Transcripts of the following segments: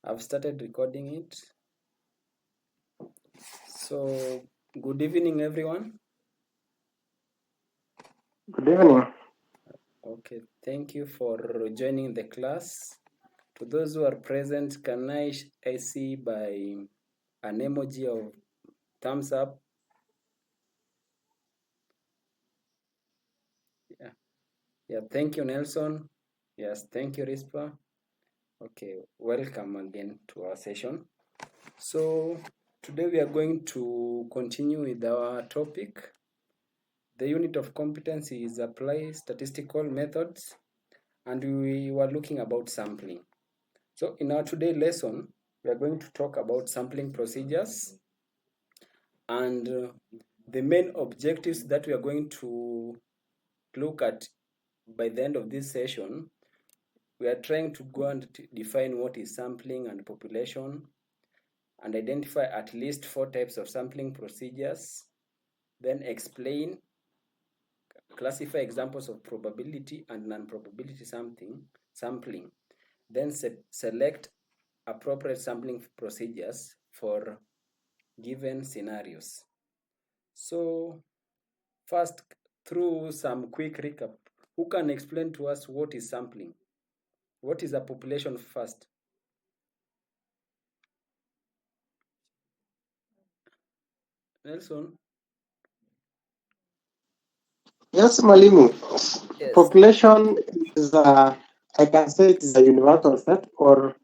I've started recording it. So, good evening, everyone. Good evening. Okay, thank you for joining the class. To those who are present, can I see by an emoji of thumbs up? Yeah, thank you, Nelson. Yes, thank you, Rispa. Okay, welcome again to our session. So, today we are going to continue with our topic. The unit of competency is apply statistical methods, and we were looking about sampling. So in our today lesson, we are going to talk about sampling procedures and the main objectives that we are going to look at by the end of this session. We are trying to go and define what is sampling and population and identify at least 4 types of sampling procedures, then explain, classify examples of probability and non-probability sampling, then select appropriate sampling procedures for given scenarios. So first, through some quick recap, who can explain to us what is sampling? What is a population first? Nelson? Yes, Malimu. Yes. Population is, I can say it is a universal set or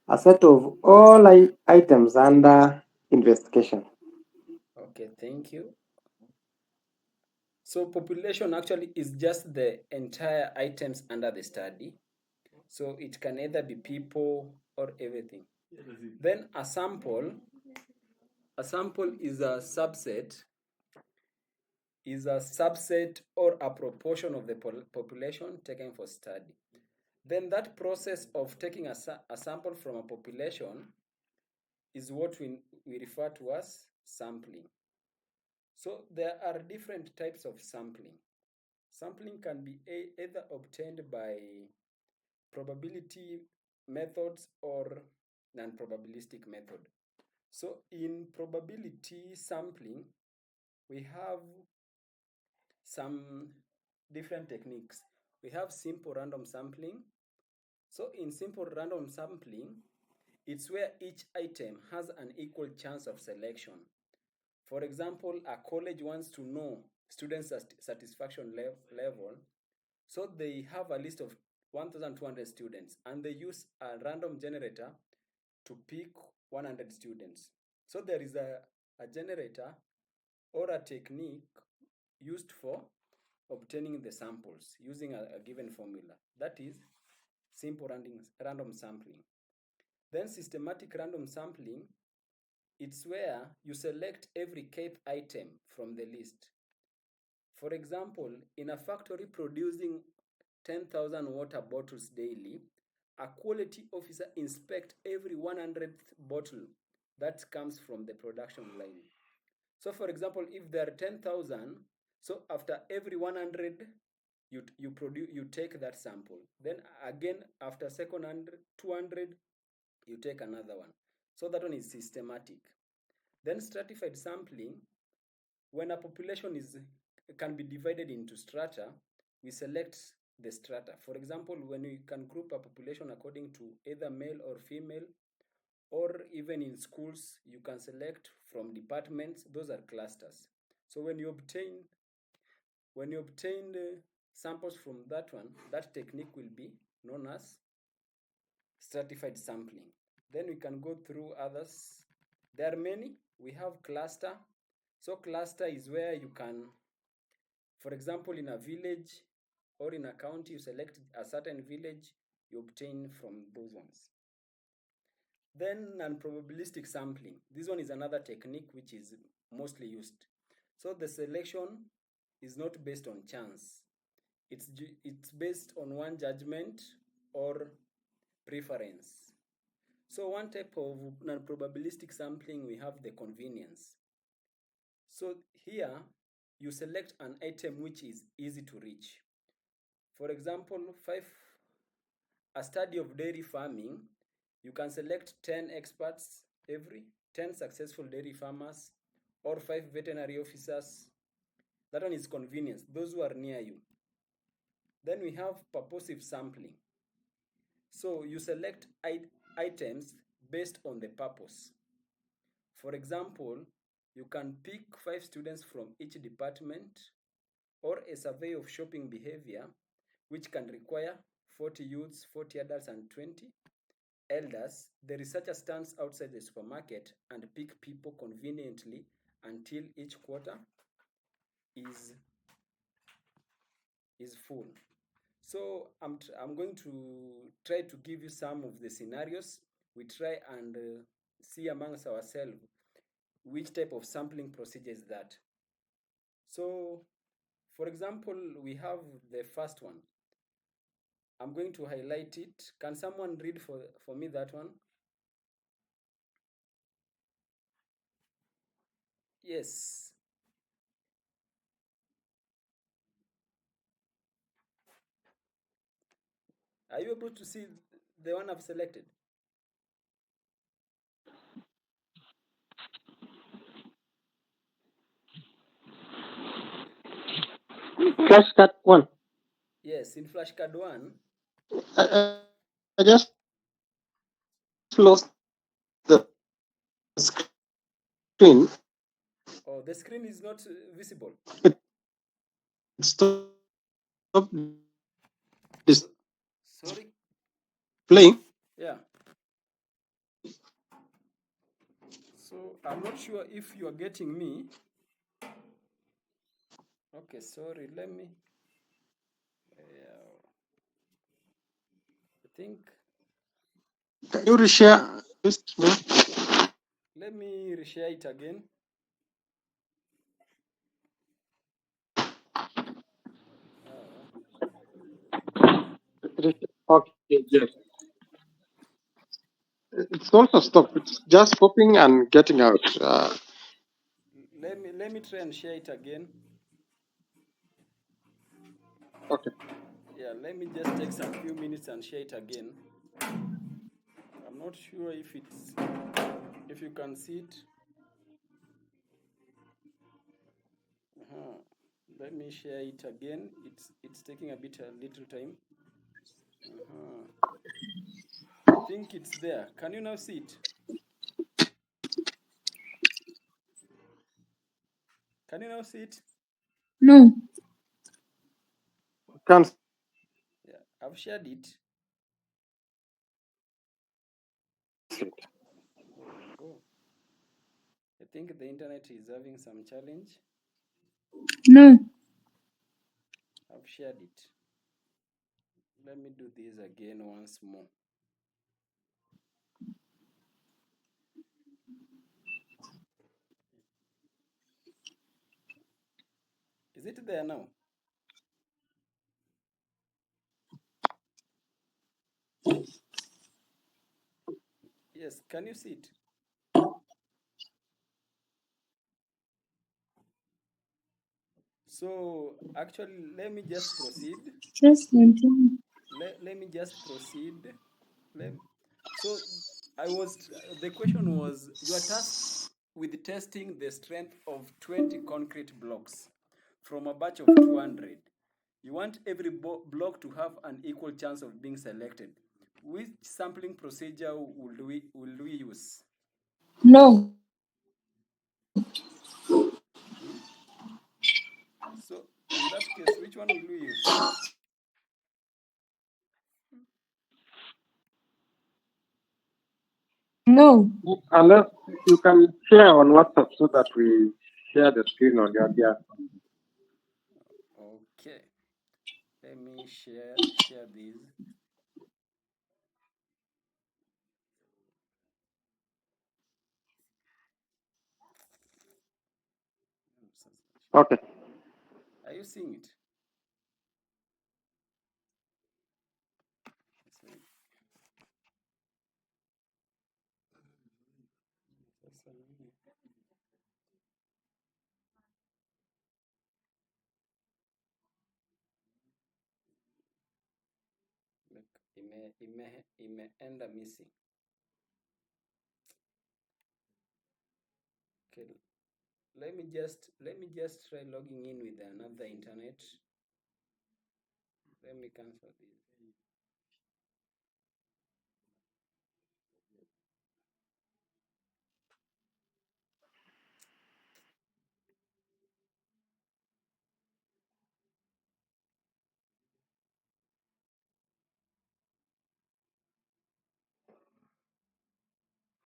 a set of all items under investigation. Okay, thank you. So population actually is just the entire items under the study. So it can either be people or everything. Then a sample is a subset or a proportion of the population taken for study. Then that process of taking a sample from a population is what we refer to as sampling. So there are different types of sampling. Sampling can be either obtained by probability methods or non-probabilistic method. So in probability sampling, we have some different techniques. We have simple random sampling. So in simple random sampling, it's where each item has an equal chance of selection. For example, a college wants to know students' satisfaction level, so they have a list of 1,200 students and they use a random generator to pick 100 students. So there is a generator or a technique used for obtaining the samples using a given formula. That is simple random sampling. Then systematic random sampling, it's where you select every cape item from the list. For example, in a factory producing 10,000 water bottles daily, a quality officer inspects every 100th bottle that comes from the production line. So for example, if there are 10,000, so after every 100, you take that sample. Then again, after second 200, you take another one. So that one is systematic. Then stratified sampling, when a population can be divided into strata, we select the strata. For example, when we can group a population according to either male or female, or even in schools, you can select from departments. Those are clusters. So when you obtain samples from that one, that technique will be known as stratified sampling. Then we can go through others. There are many. We have cluster. So cluster is where you can, for example, in a village or in a county, you select a certain village, you obtain from those ones. Then non-probabilistic sampling. This one is another technique which is mostly used. So the selection is not based on chance. It's based on one judgment or preference. So one type of non-probabilistic sampling, we have the convenience. So here, you select an item which is easy to reach. For example, a study of dairy farming, You can select 10 experts, 10 successful dairy farmers, or 5 veterinary officers. That one is convenience, those who are near you. Then we have purposive sampling. So you select items based on the purpose. For example, you can pick 5 students from each department, or a survey of shopping behavior, which can require 40 youths, 40 adults, and 20 elders. The researcher stands outside the supermarket and pick people conveniently until each quarter is full. So I'm going to try to give you some of the scenarios. We try and see amongst ourselves which type of sampling procedure is that. So, for example, we have the first one. I'm going to highlight it. Can someone read for me that one? Yes. Are you able to see the one I've selected? Flashcard 1. Yes, in flashcard 1. I just lost the screen. Oh, the screen is not visible. It stopped Sorry. displaying. Yeah. So I'm not sure if you are getting me. Okay, sorry. Let me. I think. Can you reshare this? Let me reshare it again. Okay, yes. It's also stopped. It's just popping and getting out. Let me try and share it again. Okay. Yeah, let me just take some few minutes and share it again. I'm not sure if you can see it. Let me share it again. It's taking a little time. I think it's there. Can you now see it? Can you now see it? No. Can't. Yeah, I've shared it. Oh. I think the internet is having some challenge. No. I've shared it. Let me do this again once more. Is it there now? Yes, can you see it? So actually, let me just proceed. Just continue. Let me just proceed. So the question was, you are tasked with testing the strength of 20 concrete blocks from a batch of 200. You want every block to have an equal chance of being selected. Which sampling procedure will we use? No. So in that case, which one will we use? No. Unless you can share on WhatsApp so that we share the screen on your behalf. Okay. Let me share these. Okay. Are you seeing it? Look, imeenda missing. Okay, let me just try logging in with another internet. Let me cancel this.